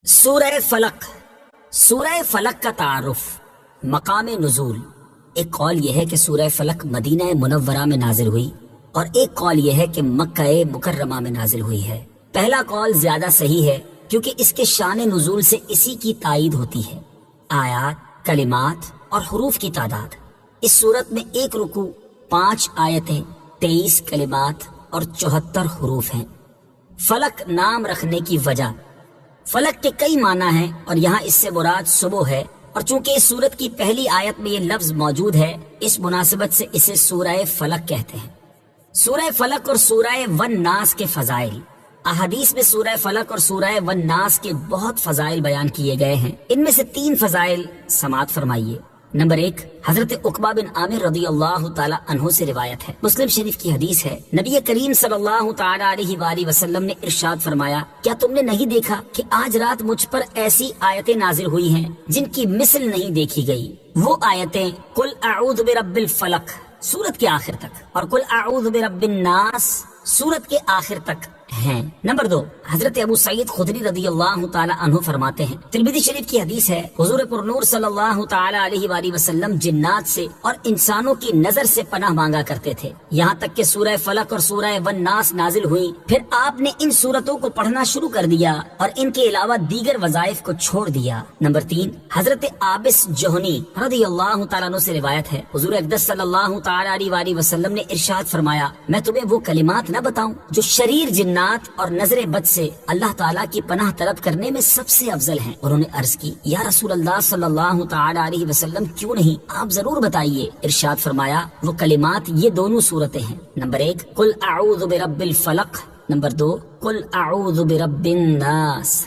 سورہ فلق. سورہ فلق کا تعارف. مقام نزول. ایک قول یہ ہے کہ سورہ فلق مدینہ منورہ میں نازل ہوئی اور ایک قول یہ ہے کہ مکہ مکرمہ میں نازل ہوئی ہے. پہلا قول زیادہ صحیح ہے کیونکہ اس کے شان نزول سے اسی کی تائید ہوتی ہے. آیات، کلمات اور حروف کی تعداد. اس صورت میں ایک رکوع، 5 آیتیں، 23 کلمات اور 74 حروف ہیں. فلق نام رکھنے کی وجہ. فلق کے کئی معنی ہیں اور یہاں اس سے مراد صبح ہے، اور چونکہ اس سورت کی پہلی آیت میں یہ لفظ موجود ہے اس مناسبت سے اسے سورہ فلق کہتے ہیں. سورہ فلق اور سورہ والناس کے فضائل. احادیث میں سورہ فلق اور سورہ والناس کے بہت فضائل بیان کیے گئے ہیں. ان میں سے 3 فضائل سماعت فرمائیے. نمبر 1، حضرت عقبہ بن عامر رضی اللہ تعالی عنہ سے روایت ہے. مسلم شریف کی حدیث ہے. نبی کریم صلی اللہ تعالی علیہ وآلہ وسلم نے ارشاد فرمایا، کیا تم نے نہیں دیکھا کہ آج رات مجھ پر ایسی آیتیں نازل ہوئی ہیں جن کی مثل نہیں دیکھی گئی؟ وہ آیتیں قل اعوذ برب الفلق سورت کے آخر تک اور قل اعوذ برب الناس سورت کے آخر تک ہیں. نمبر 2، حضرت ابو سعید خدری رضی اللہ تعالی عنہ فرماتے ہیں، ترمذی شریف کی حدیث ہے، حضور پر نور صلی اللہ تعالی علیہ وآلہ وسلم جنات سے اور انسانوں کی نظر سے پناہ مانگا کرتے تھے، یہاں تک کہ سورہ فلق اور سورہ والناس نازل ہوئی. پھر آپ نے ان سورتوں کو پڑھنا شروع کر دیا اور ان کے علاوہ دیگر وظائف کو چھوڑ دیا. نمبر 3، حضرت عابس جوہنی رضی اللہ تعالیٰ عنہ سے روایت ہے، حضور اقدس صلی اللہ تعالی علیہ وآلہ وسلم نے ارشاد فرمایا، میں تمہیں وہ کلمات نہ بتاؤں جو شریر جنات اور نظر بد سے اللہ تعالیٰ کی پناہ طلب کرنے میں سب سے افضل ہیں. انہوں نے عرض کی، یا رسول اللہ صلی اللہ تعالی علیہ وسلم کیوں نہیں، آپ ضرور بتائیے. ارشاد فرمایا، وہ کلمات یہ دونوں صورتیں ہیں. نمبر 1، قل اعوذ برب الفلق. نمبر 2، قل اعوذ برب الناس.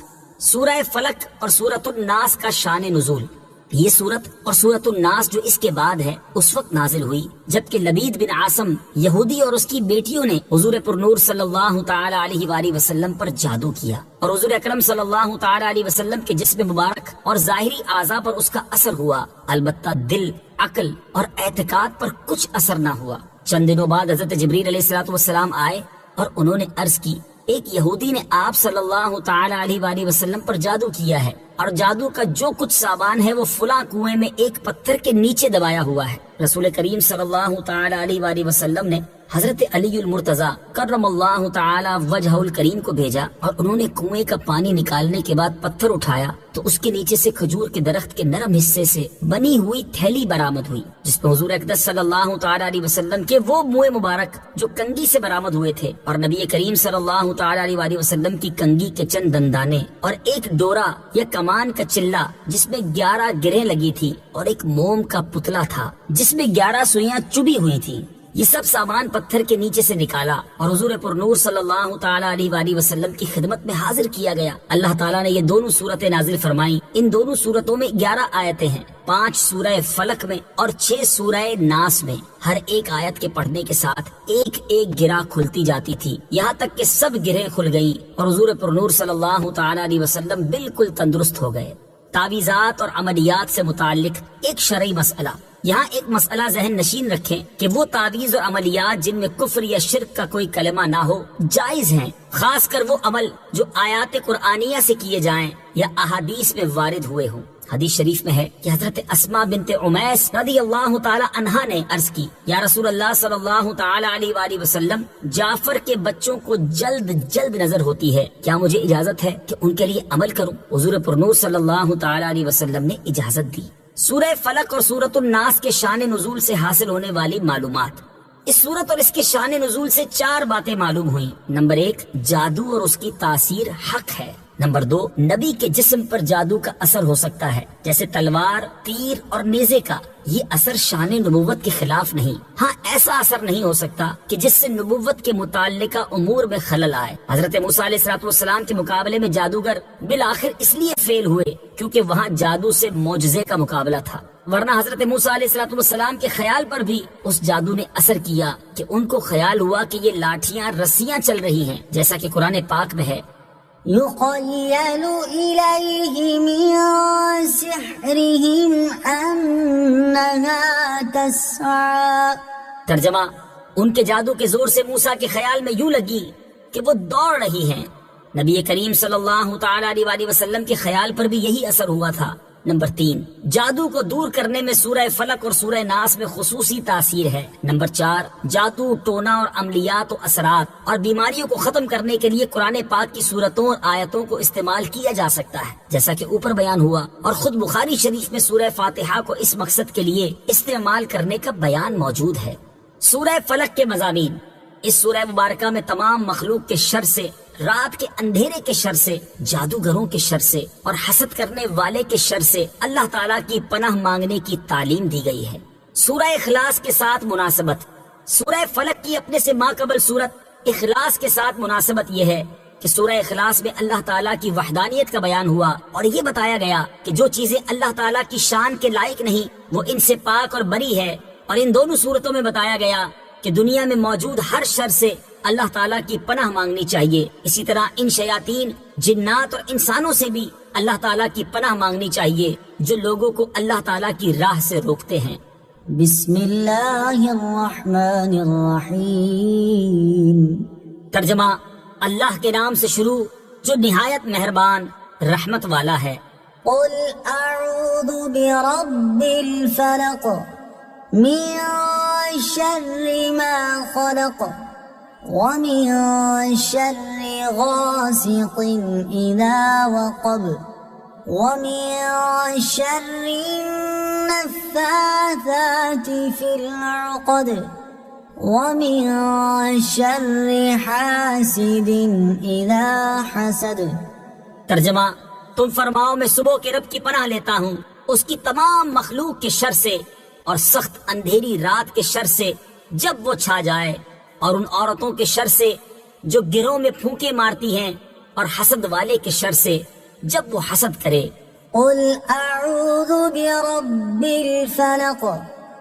سورہ فلق اور سورۃ الناس کا شان نزول. یہ سورت اور سورۃ الناس جو اس کے بعد ہے اس وقت نازل ہوئی جبکہ لبید بن عاصم یہودی اور اس کی بیٹیوں نے حضور پر نور صلی اللہ تعالی علیہ وآلہ وسلم پر جادو کیا اور حضور اکرم صلی اللہ تعالی علیہ وسلم کے جسم مبارک اور ظاہری اعضاء پر اس کا اثر ہوا، البتہ دل، عقل اور اعتقاد پر کچھ اثر نہ ہوا. چند دنوں بعد حضرت جبریل علیہ السلام آئے اور انہوں نے عرض کی، ایک یہودی نے آپ صلی اللہ تعالی علیہ وآلہ وسلم پر جادو کیا ہے اور جادو کا جو کچھ سامان ہے وہ فلاں کنویں میں ایک پتھر کے نیچے دبایا ہوا ہے. رسول کریم صلی اللہ تعالی علیہ وآلہ وسلم نے حضرت علی المرتضیٰ کرم اللہ تعالی وجہ الکریم کو بھیجا اور انہوں نے کنویں کا پانی نکالنے کے بعد پتھر اٹھایا تو اس کے نیچے سے کھجور کے درخت کے نرم حصے سے بنی ہوئی تھیلی برآمد ہوئی جس پہ حضور اقدس صلی اللہ تعالی علیہ وسلم کے وہ منہ مبارک جو کنگھی سے برآمد ہوئے تھے اور نبی کریم صلی اللہ تعالی علیہ وآلہ وسلم کی کنگھی کے چند دندانے اور ایک ڈورا یا کمان کا چلہ جس میں 11 گرہیں لگی تھی اور ایک موم کا پتلا تھا جس میں 11 سوئیاں چبھی ہوئی تھی. یہ سب سامان پتھر کے نیچے سے نکالا اور حضور پر نور صلی اللہ تعالی علیہ وآلہ وسلم کی خدمت میں حاضر کیا گیا. اللہ تعالیٰ نے یہ دونوں صورتیں نازل فرمائیں. ان دونوں صورتوں میں 11 آیتیں ہیں، 5 سورہ فلق میں اور 6 سورہ ناس میں. ہر ایک آیت کے پڑھنے کے ساتھ ایک ایک گرہ کھلتی جاتی تھی، یہاں تک کہ سب گرہیں کھل گئیں اور حضور پر نور صلی اللہ تعالی علیہ وسلم بالکل تندرست ہو گئے. تعویذات اور عملیات سے متعلق ایک شرعی مسئلہ. یہاں ایک مسئلہ ذہن نشین رکھیں کہ وہ تعویذ اور عملیات جن میں کفر یا شرک کا کوئی کلمہ نہ ہو جائز ہیں، خاص کر وہ عمل جو آیات قرآنیہ سے کیے جائیں یا احادیث میں وارد ہوئے ہوں. حدیث شریف میں ہے کہ حضرت اسماء بنت عمیس رضی اللہ تعالی عنہا نے عرض کی، یا رسول اللہ صلی اللہ تعالی علیہ وآلہ وسلم، جعفر کے بچوں کو جلد جلد نظر ہوتی ہے، کیا مجھے اجازت ہے کہ ان کے لیے عمل کروں؟ حضور پر نور صلی اللہ تعالی علیہ وسلم نے اجازت دی. سورہ فلق اور سورۃ الناس کے شان نزول سے حاصل ہونے والی معلومات. اس سورت اور اس کے شان نزول سے 4 باتیں معلوم ہوئیں. نمبر 1، جادو اور اس کی تاثیر حق ہے. نمبر 2، نبی کے جسم پر جادو کا اثر ہو سکتا ہے جیسے تلوار، تیر اور نیزے کا. یہ اثر شان نبوت کے خلاف نہیں. ہاں، ایسا اثر نہیں ہو سکتا کہ جس سے نبوت کے متعلقہ امور میں خلل آئے. حضرت موسیٰ علیہ السلام کے مقابلے میں جادوگر بالآخر اس لیے فیل ہوئے کیونکہ وہاں جادو سے معجزے کا مقابلہ تھا، ورنہ حضرت موسیٰ علیہ السلام کے خیال پر بھی اس جادو نے اثر کیا کہ ان کو خیال ہوا کہ یہ لاٹھیاں رسیاں چل رہی ہیں، جیسا کہ قرآن پاک میں ہے، يُخَيَّلُ إِلَيْهِ مِن سِحْرِهِمْ أَنَّهَا تَسْعَىٰ. ترجمہ، ان کے جادو کے زور سے موسیٰ کے خیال میں یوں لگی کہ وہ دوڑ رہی ہیں. نبی کریم صلی اللہ تعالی علیہ وآلہ وسلم کے خیال پر بھی یہی اثر ہوا تھا۔ نمبر 3، جادو کو دور کرنے میں سورہ فلق اور سورہ ناس میں خصوصی تاثیر ہے۔ نمبر 4، جادو، ٹونا اور عملیات و اثرات اور بیماریوں کو ختم کرنے کے لیے قرآن پاک کی سورتوں اور آیتوں کو استعمال کیا جا سکتا ہے، جیسا کہ اوپر بیان ہوا، اور خود بخاری شریف میں سورہ فاتحہ کو اس مقصد کے لیے استعمال کرنے کا بیان موجود ہے۔ سورہ فلق کے مضامین۔ اس سورہ مبارکہ میں تمام مخلوق کے شر سے، رات کے اندھیرے کے شر سے، جادوگروں کے شر سے اور حسد کرنے والے کے شر سے اللہ تعالیٰ کی پناہ مانگنے کی تعلیم دی گئی ہے۔ سورہ اخلاص کے ساتھ مناسبت۔ سورہ فلق کی اپنے سے ماقبل سورت اخلاص کے ساتھ مناسبت یہ ہے کہ سورہ اخلاص میں اللہ تعالیٰ کی وحدانیت کا بیان ہوا اور یہ بتایا گیا کہ جو چیزیں اللہ تعالیٰ کی شان کے لائق نہیں وہ ان سے پاک اور بری ہے، اور ان دونوں صورتوں میں بتایا گیا کہ دنیا میں موجود ہر شر سے اللہ تعالیٰ کی پناہ مانگنی چاہیے۔ اسی طرح ان شیاطین، جنات اور انسانوں سے بھی اللہ تعالیٰ کی پناہ مانگنی چاہیے جو لوگوں کو اللہ تعالیٰ کی راہ سے روکتے ہیں۔ بسم اللہ الرحمن الرحیم۔ ترجمہ: اللہ کے نام سے شروع جو نہایت مہربان رحمت والا ہے۔ قل اعوذ برب الفلق من شر ما خلق ومن شر غاسق اذا وقب ومن شر النفاثات في العقد ومن شر حاسد اذا حسد۔ ترجمہ: تم فرماؤ میں صبح کے رب کی پناہ لیتا ہوں اس کی تمام مخلوق کے شر سے اور سخت اندھیری رات کے شر سے جب وہ چھا جائے، اور ان عورتوں کے شر سے جو گروہ میں پھونکے مارتی ہیں، اور حسد والے کے شر سے جب وہ حسد کرے۔ قل اعوذ برب الفلق۔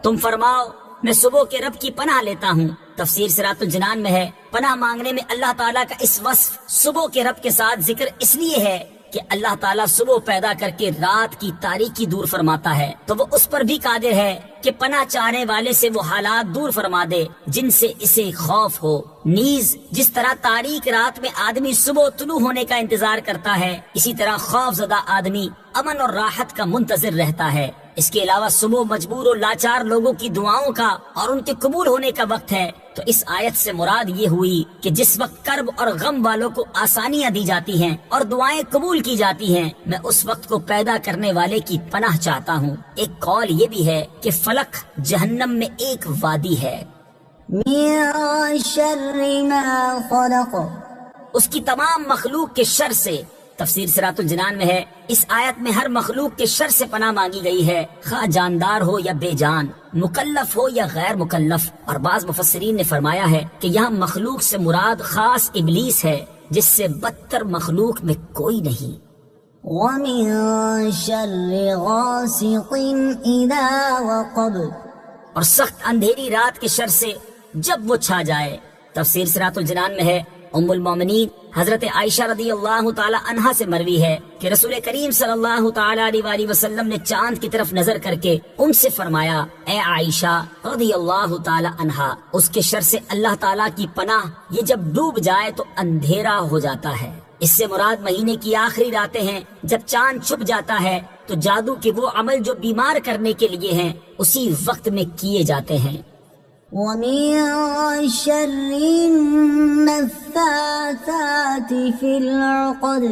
تم فرماؤ میں صبح کے رب کی پناہ لیتا ہوں۔ تفسیر صراط الجنان میں ہے، پناہ مانگنے میں اللہ تعالیٰ کا اس وصف صبح کے رب کے ساتھ ذکر اس لیے ہے کہ اللہ تعالیٰ صبح پیدا کر کے رات کی تاریکی دور فرماتا ہے تو وہ اس پر بھی قادر ہے کہ پناہ چاہنے والے سے وہ حالات دور فرما دے جن سے اسے خوف ہو۔ نیز جس طرح تاریک رات میں آدمی صبح طلوع ہونے کا انتظار کرتا ہے، اسی طرح خوف زدہ آدمی امن اور راحت کا منتظر رہتا ہے۔ اس کے علاوہ صبح مجبور و لاچار لوگوں کی دعاؤں کا اور ان کے قبول ہونے کا وقت ہے، تو اس آیت سے مراد یہ ہوئی کہ جس وقت کرب اور غم والوں کو آسانیاں دی جاتی ہیں اور دعائیں قبول کی جاتی ہیں، میں اس وقت کو پیدا کرنے والے کی پناہ چاہتا ہوں۔ ایک قول یہ بھی ہے کہ فلق جہنم میں ایک وادی ہے۔ من شر ما خلق۔ اس کی تمام مخلوق کے شر سے۔ تفسیر صراط الجنان میں ہے، اس آیت میں ہر مخلوق کے شر سے پناہ مانگی گئی ہے، خواہ جاندار ہو یا بے جان، مکلف ہو یا غیر مکلف۔ اور بعض مفسرین نے فرمایا ہے کہ یہاں مخلوق سے مراد خاص ابلیس ہے جس سے بدتر مخلوق میں کوئی نہیں۔ ومن شر غاسق اذا وقب۔ اور سخت اندھیری رات کے شر سے جب وہ چھا جائے۔ تفسیر صراط الجنان میں ہے، ام المومنین حضرت عائشہ رضی اللہ تعالی عنہا سے مروی ہے کہ رسول کریم صلی اللہ تعالی علیہ وآلہ وسلم نے چاند کی طرف نظر کر کے ان سے فرمایا، اے عائشہ رضی اللہ تعالی عنہا، اس کے شر سے اللہ تعالی کی پناہ، یہ جب ڈوب جائے تو اندھیرا ہو جاتا ہے۔ اس سے مراد مہینے کی آخری راتیں ہیں جب چاند چھپ جاتا ہے، تو جادو کے وہ عمل جو بیمار کرنے کے لیے ہیں اسی وقت میں کیے جاتے ہیں۔ ومن شر النفاثات في العقد۔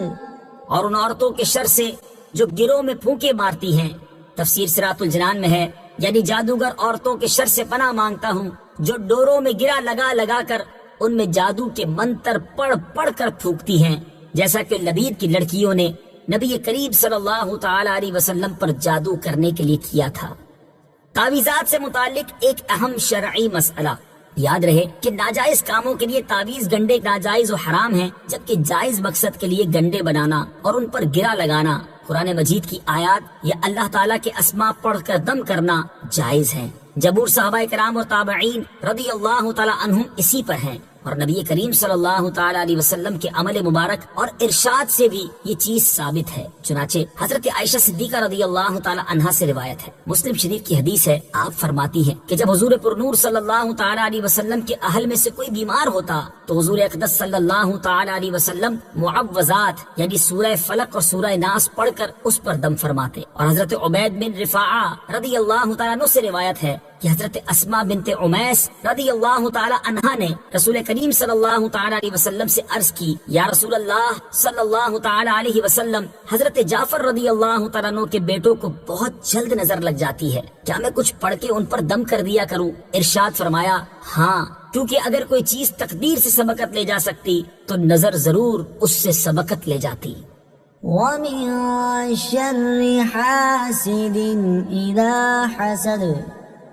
اور ان عورتوں کے شر سے جو گروہ میں پھونکے مارتی ہیں۔ تفسیر صراط الجنان میں ہے، یعنی جادوگر عورتوں کے شر سے پناہ مانگتا ہوں جو ڈوروں میں گرا لگا لگا کر ان میں جادو کے منتر پڑھ پڑھ کر پھونکتی ہیں، جیسا کہ لبید کی لڑکیوں نے نبی کریم صلی اللہ تعالی علیہ وسلم پر جادو کرنے کے لیے کیا تھا۔ تعویذات سے متعلق ایک اہم شرعی مسئلہ۔ یاد رہے کہ ناجائز کاموں کے لیے تعویذ گنڈے ناجائز و حرام ہیں، جبکہ جائز مقصد کے لیے گنڈے بنانا اور ان پر گرا لگانا، قرآن مجید کی آیات یا اللہ تعالیٰ کے اسماء پڑھ کر دم کرنا جائز ہیں۔ جبور صحابہ کرام اور تابعین رضی اللہ تعالی عنہم اسی پر ہیں، اور نبی کریم صلی اللہ تعالی علیہ وسلم کے عمل مبارک اور ارشاد سے بھی یہ چیز ثابت ہے۔ چنانچہ حضرت عائشہ صدیقہ رضی اللہ تعالی عنہا سے روایت ہے، مسلم شریف کی حدیث ہے، آپ فرماتی ہیں کہ جب حضور پر نور صلی اللہ تعالی علیہ وسلم کے اہل میں سے کوئی بیمار ہوتا تو حضور اقدس صلی اللہ تعالی علیہ وسلم معوذات یعنی سورہ فلق اور سورہ ناس پڑھ کر اس پر دم فرماتے۔ اور حضرت عبید بن رفاعہ رضی اللہ تعالیٰ عنہ سے روایت ہے کہ حضرت اسماء بنت عمیس رضی اللہ تعالی عنہا نے رسول کریم صلی اللہ تعالی علیہ وسلم سے عرض کی، یا رسول اللہ صلی اللہ تعالی علیہ وسلم، حضرت جعفر رضی اللہ تعالیٰ عنہ کے بیٹوں کو بہت جلد نظر لگ جاتی ہے، کیا میں کچھ پڑھ کے ان پر دم کر دیا کروں؟ ارشاد فرمایا، ہاں، کیونکہ اگر کوئی چیز تقدیر سے سبقت لے جا سکتی تو نظر ضرور اس سے سبقت لے جاتی۔ وَمِن شَرِّ حَاسِدٍ إِذَا حَسَدَ،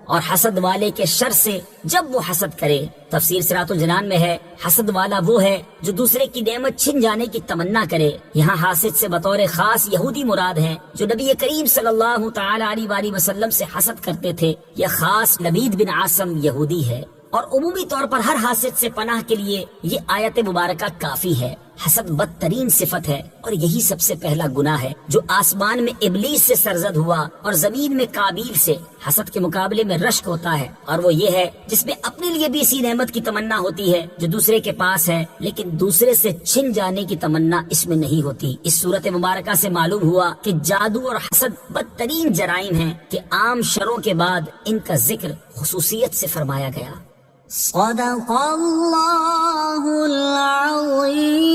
اور حسد والے کے شر سے جب وہ حسد کرے۔ تفسیر صراط الجنان میں ہے، حسد والا وہ ہے جو دوسرے کی نعمت چھن جانے کی تمنا کرے۔ یہاں حاسد سے بطور خاص یہودی مراد ہیں جو نبی کریم صلی اللہ تعالی علیہ وآلہ وسلم سے حسد کرتے تھے۔ یہ خاص لبید بن عاصم یہودی ہے، اور عمومی طور پر ہر حاسد سے پناہ کے لیے یہ آیت مبارکہ کافی ہے۔ حسد بدترین صفت ہے اور یہی سب سے پہلا گناہ ہے جو آسمان میں ابلیس سے سرزد ہوا اور زمین میں قابیل سے۔ حسد کے مقابلے میں رشک ہوتا ہے، اور وہ یہ ہے جس میں اپنے لیے بھی اسی نعمت کی تمنا ہوتی ہے جو دوسرے کے پاس ہے، لیکن دوسرے سے چھن جانے کی تمنا اس میں نہیں ہوتی۔ اس صورت مبارکہ سے معلوم ہوا کہ جادو اور حسد بدترین جرائم ہیں کہ عام شروں کے بعد ان کا ذکر خصوصیت سے فرمایا گیا۔ صدق اللہ العظیم۔